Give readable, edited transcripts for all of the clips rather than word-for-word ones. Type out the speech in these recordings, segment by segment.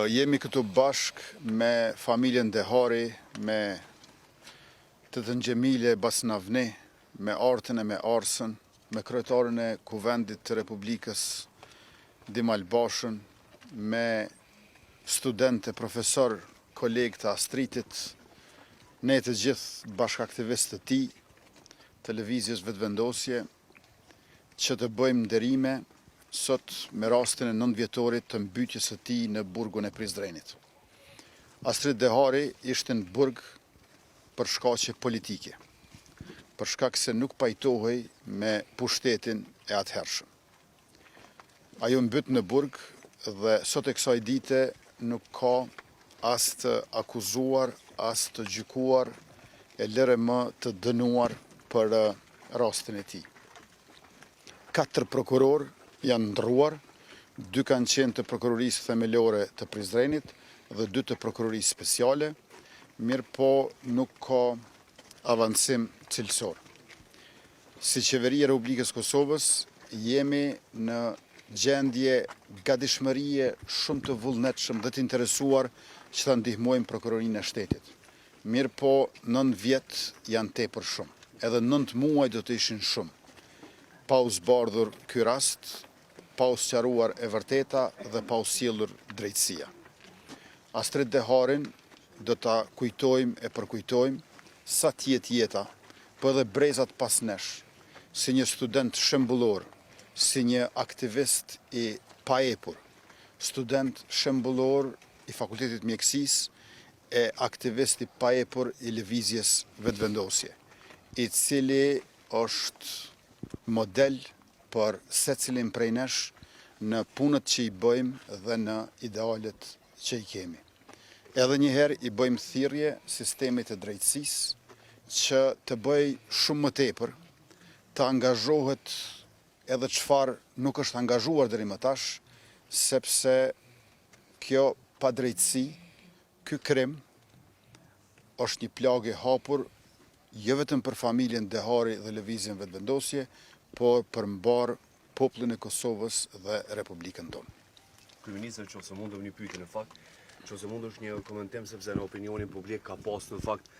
Jemi këtu bashk me familjen Dehari, me Tëtën Gjemile Basnavni, me Artën e me Arsën, me kryetarën e Kuvendit të Republikës Dimal Bashën, me studentë, profesor, kolegë të Astritit, ne të gjithë bashkaktivistë të tij, televizjes vetëvendosje, që të bëjmë nderime sot me rastin e 9-vjetorit të mbytyjes së tij në burgun e Prizrenit. Astrid Dehari ishte në burg për shkaqe politike, për shkak se nuk pajtohej me pushtetin e atëhershëm. Ajo mbyt në burg dhe sot e kësaj dite nuk ka as të akuzuar, as të gjykuar, e lëre më të dënuar për rastin e tij. 4 prokuror janë ndruar, 2 kanë qenë të prokurorisë themelore të Prizrenit dhe 2 të prokurorisë speciale, mirë po nuk ka avancim cilësor. Si qeveria e Republikës Kosovës jemi në gjendje gatishmërie shumë të vullnetshëm dhe të interesuar që ta ndihmojmë prokurorinë e shtetit. Mirë po 9 vjet janë tepër shumë, edhe 9 muaj do të ishin shumë. Pa u zbardhur ky rast, pa u sqaruar e vërteta dhe pa u sjellur drejtësia. Astrid Deharin do ta kujtojmë e përkujtojmë sa t'jetë jeta, po edhe brezat pas nesh, si një student shembullor, si një aktivist i paepur, student shembullor i Fakultetit Mjekësisë e aktivist i paepur i lëvizjes vetëvendosje, i cili është model për secilin prej nesh në punët që i bëjmë dhe në idealet që i kemi. Edhe njëherë i bëjmë thirrje sistemit të drejtësisë që të bëj shumë më tepër, të angazhohet edhe çfarë nuk është angazhuar deri më tash, sepse kjo padrejtësi, ky krim është një plagë e hapur jo vetëm për familjen Dehari dhe lëvizjen vetëvendosje, por për mbar popullin e Kosovës dhe Republikën tonë. Kryeministër, nëse mund të një pyetje në fakt, nëse mund është një komentim sepse në opinionin publik ka pas në fakt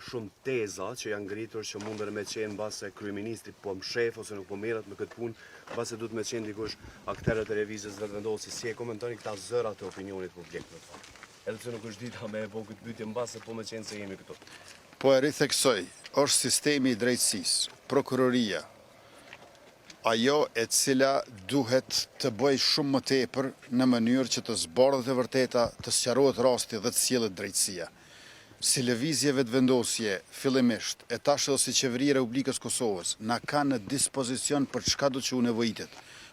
shumë teza që janë ngritur që mundën me qenë mbase kryeministri po mshef ose nuk po merret me këtë punë, mbase duhet me qenë dikush aktorë televizës vetëvendosi. Si e komentoni këta zëra të opinionit publik në fakt? Edhe pse nuk është dita me e bëu këtë pyetje mbase po me qenë se jemi këtu. Po e ritheksoj, është sistemi i drejtësisë, prokuroria, ajo e cila duhet të bëj shumë më tepër në mënyrë që të zbardhet e vërteta, të sqarohet rasti dhe të sjellet drejtësia. Si lëvizje vetëvendosje fillimisht, e tash edhe si qeveria e Republikës Kosovës, na ka në dispozicion për çka do që u nevojitet,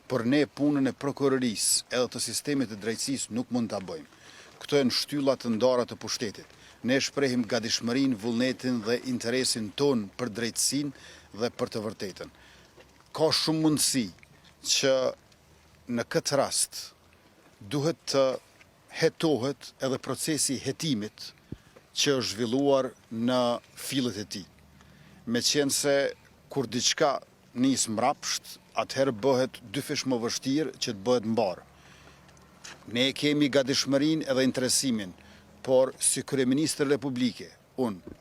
por ne punën e prokurorisë edhe të sistemit të drejtësisë nuk mund ta bëjmë. Këto janë shtylla të ndara të pushtetit. Ne shprehim gatishmërinë, vullnetin dhe interesin ton për drejtësinë dhe për të vërtetën. Ka shumë mundësi që në këtë rast duhet të hetohet edhe procesi i hetimit që është zhvilluar në fillet e tij. Meqense kur diçka nis mbrapsht, atëherë bëhet dy fish më vështirë që të bëhet mbar. Ne kemi gatishmërinë edhe interesimin, por si kryeministër Republike, unë,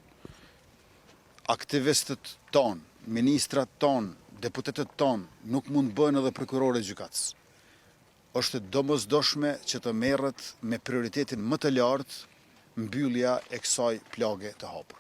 aktivistët tonë, ministrat tonë, deputetët tonë nuk mund bëhen edhe prokurorë e gjykatës. Është domosdoshme që të merret me prioritetin më të lartë mbyllja e kësaj plage të hapur.